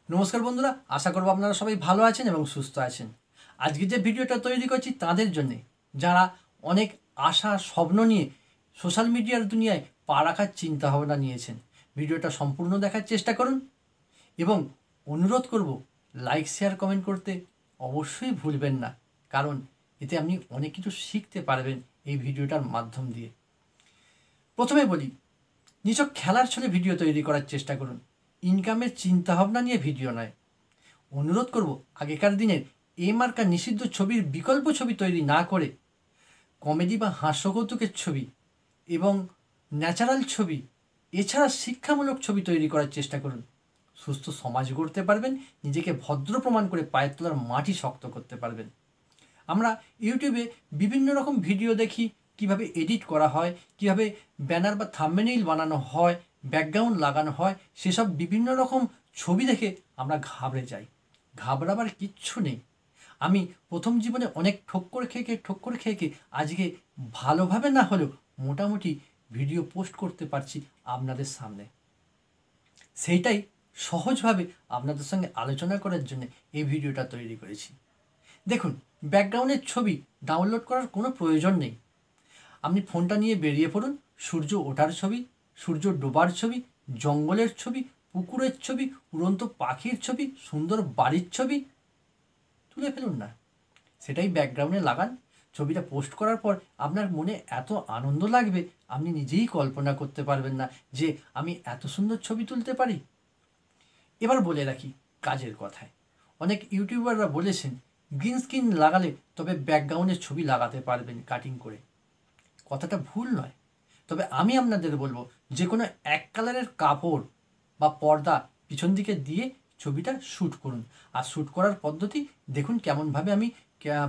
নমস্কার বন্ধুরা, আশা করব আপনারা সবাই ভালো আছেন এবং সুস্থ আছেন। আজকে যে ভিডিওটা তৈরি করছি তাদের জন্যে, যারা অনেক আশা স্বপ্ন নিয়ে সোশ্যাল মিডিয়ার দুনিয়ায় পা রাখার চিন্তাভাবনা নিয়েছেন। ভিডিওটা সম্পূর্ণ দেখার চেষ্টা করুন এবং অনুরোধ করব লাইক শেয়ার কমেন্ট করতে অবশ্যই ভুলবেন না, কারণ এতে আপনি অনেক কিছু শিখতে পারবেন এই ভিডিওটার মাধ্যম দিয়ে। প্রথমে বলি, নিছক খেলার ছলে ভিডিও তৈরি করার চেষ্টা করুন, ইনকামের চিন্তাভাবনা নিয়ে ভিডিও নয়। অনুরোধ করব, আগেকার দিনের এ মার্কা নিষিদ্ধ ছবির বিকল্প ছবি তৈরি না করে কমেডি বা হাস্যকৌতুকের ছবি এবং ন্যাচারাল ছবি, এছাড়া শিক্ষামূলক ছবি তৈরি করার চেষ্টা করুন। সুস্থ সমাজ গড়তে পারবেন, নিজেকে ভদ্র প্রমাণ করে পায়ের তলার মাটি শক্ত করতে পারবেন। আমরা ইউটিউবে বিভিন্ন রকম ভিডিও দেখি, কিভাবে এডিট করা হয়, কিভাবে ব্যানার বা থাম্বনেইল বানানো হয়, ব্যাকগ্রাউন্ড লাগানো হয়, সেসব বিভিন্ন রকম ছবি দেখে আমরা ঘাবড়ে যাই। ঘাবড়াবার কিচ্ছু নেই। আমি প্রথম জীবনে অনেক ঠক্কর খেয়ে আজকে ভালোভাবে না হলেও মোটামুটি ভিডিও পোস্ট করতে পারছি আপনাদের সামনে। সেইটাই সহজভাবে আপনাদের সঙ্গে আলোচনা করার জন্য এই ভিডিওটা তৈরি করেছি। দেখুন, ব্যাকগ্রাউন্ডের ছবি ডাউনলোড করার কোনো প্রয়োজন নেই। আপনি ফোনটা নিয়ে বেরিয়ে পড়ুন, সূর্য ওঠার ছবি, সূর্য ডোবার ছবি, জঙ্গলের ছবি, পুকুরের ছবি, উড়ন্ত পাখির ছবি, সুন্দর বাড়ির ছবি তুলে ফেলুন না, সেটাই ব্যাকগ্রাউন্ডে লাগান। ছবিটা পোস্ট করার পর আপনার মনে এত আনন্দ লাগবে, আপনি নিজেই কল্পনা করতে পারবেন না যে আমি এত সুন্দর ছবি তুলতে পারি। এবার বলে রাখি কাজের কথায়, অনেক ইউটিউবাররা বলেছেন গ্রিন স্ক্রিন লাগালে তবে ব্যাকগ্রাউন্ডের ছবি লাগাতে পারবেন কাটিং করে। কথাটা ভুল নয়, তবে আমি আপনাদের বলবো যে কোনো এক কালারের কাপড় বা পর্দা পিছন দিকে দিয়ে ছবিটা শ্যুট করুন। আর শ্যুট করার পদ্ধতি দেখুন কেমনভাবে আমি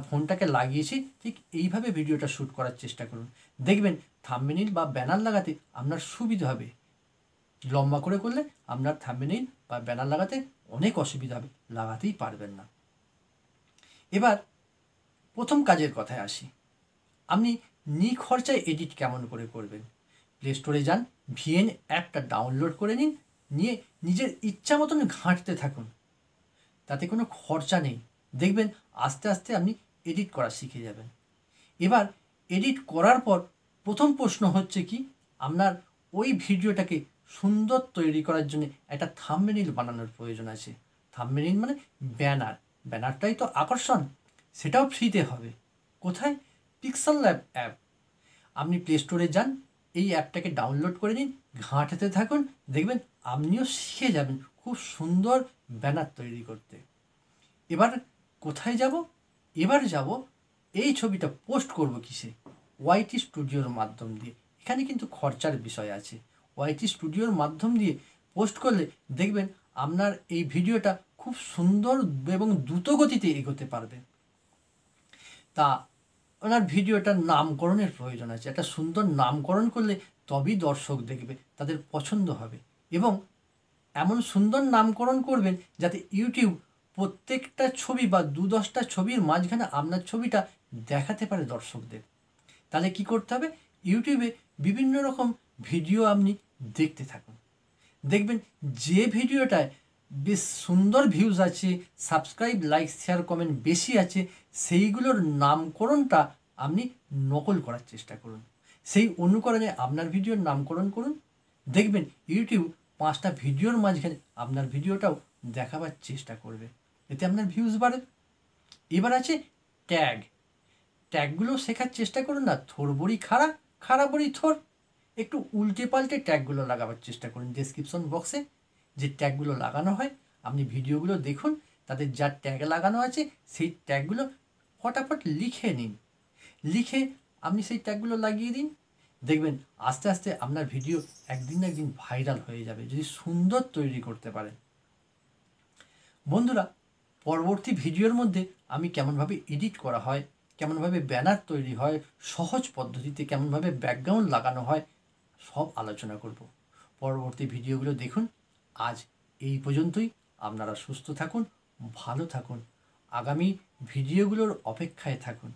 ফোনটাকে লাগিয়েছি, ঠিক এইভাবে ভিডিওটা শ্যুট করার চেষ্টা করুন। দেখবেন থাম্বনেইল বা ব্যানার লাগাতে আপনার সুবিধা হবে। লম্বা করে করলে আপনার থাম্বনেইল বা ব্যানার লাগাতে অনেক অসুবিধা হবে, লাগাতেই পারবেন না। এবার প্রথম কাজের কথায় আসি, আপনি নিখরচায় এডিট কেমন করে করবেন। প্লে স্টোরে যান, ভিএন অ্যাপটা ডাউনলোড করে নিন, নিয়ে নিজের ইচ্ছা মতন ঘাঁটতে থাকুন। তাতে কোনো খরচা নেই, দেখবেন আস্তে আস্তে আপনি এডিট করা শিখে যাবেন। এবার এডিট করার পর প্রথম প্রশ্ন হচ্ছে কি, আপনার ওই ভিডিওটাকে সুন্দর তৈরি করার জন্য একটা থাম্বনেইল বানানোর প্রয়োজন আছে। থাম্বনেইল মানে ব্যানার, ব্যানারটাই তো আকর্ষণ, সেটাও ফ্রিতে হবে। কোথায়? Pixel lab app. আপনি প্লে স্টোরে যান, এই অ্যাপটাকে ডাউনলোড করে নিন, ঘাঁটতে থাকুন, দেখবেন আপনিও শিখে যাবেন খুব সুন্দর ব্যানার তৈরি করতে। এবার কোথায় যাব? এবার যাব এই ছবিটা পোস্ট করব কিসে? ওয়াইটি স্টুডিওর মাধ্যম দিয়ে। এখানে কিন্তু খরচার বিষয় আছে। ওয়াইটি স্টুডিওর মাধ্যম দিয়ে পোস্ট করলে দেখবেন আপনার এই ভিডিওটা খুব সুন্দর এবং দ্রুত গতিতে এগোতে পারবে। তা ওনার ভিডিওটার নামকরণের প্রয়োজন আছে। একটা সুন্দর নামকরণ করলে তবেই দর্শক দেখবে, তাদের পছন্দ হবে। এবং এমন সুন্দর নামকরণ করবেন যাতে ইউটিউব প্রত্যেকটা ছবি বা ২-১০টা ছবির মাঝখানে আপনার ছবিটা দেখাতে পারে দর্শকদের। তাহলে কি করতে হবে? ইউটিউবে বিভিন্ন রকম ভিডিও আপনি দেখতে থাকুন, দেখবেন যে ভিডিওটায় বেশ সুন্দর ভিউজ আছে, সাবস্ক্রাইব, লাইক, শেয়ার, কমেন্ট বেশি আছে, সেইগুলোর নামকরণটা আপনি নকল করার চেষ্টা করুন। সেই অনুকরণে আপনার ভিডিওর নামকরণ করুন, দেখবেন ইউটিউব 5টা ভিডিওর মাঝখানে আপনার ভিডিওটাও দেখাবার চেষ্টা করবে, এতে আপনার ভিউজ বাড়ে। এবার আছে ট্যাগ। ট্যাগগুলো শেখার চেষ্টা করুন না, থোর বড়ি খাড়া, খাড়া বড়ি থোর। একটু উল্টে পাল্টে ট্যাগগুলো লাগাবার চেষ্টা করুন। ডেসক্রিপশন বক্সে যে ট্যাগগুলো লাগানো হয়, আপনি ভিডিওগুলো দেখুন, তাদের যা ট্যাগ লাগানো আছে সেই ট্যাগগুলো ফটাফট লিখে নিন, লিখে আপনি সেই ট্যাগগুলো লাগিয়ে দিন, দেখবেন আস্তে আস্তে আপনার ভিডিও একদিন না একদিন ভাইরাল হয়ে যাবে, যদি সুন্দর তৈরি করতে পারেন। বন্ধুরা, পরবর্তী ভিডিওর মধ্যে আমি কেমনভাবে এডিট করা হয়, কেমনভাবে ব্যানার তৈরি হয়, সহজ পদ্ধতিতে কেমনভাবে ব্যাকগ্রাউন্ড লাগানো হয়, সব আলোচনা করব। পরবর্তী ভিডিওগুলো দেখুন। আজ এই পর্যন্তই। আপনারা সুস্থ থাকুন, ভালো থাকুন, আগামী ভিডিওগুলোর অপেক্ষায় থাকুন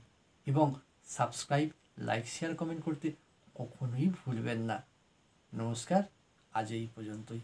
এবং সাবস্ক্রাইব, লাইক, শেয়ার, কমেন্ট করতে কখনোই ভুলবেন না। নমস্কার, আজ এই পর্যন্তই।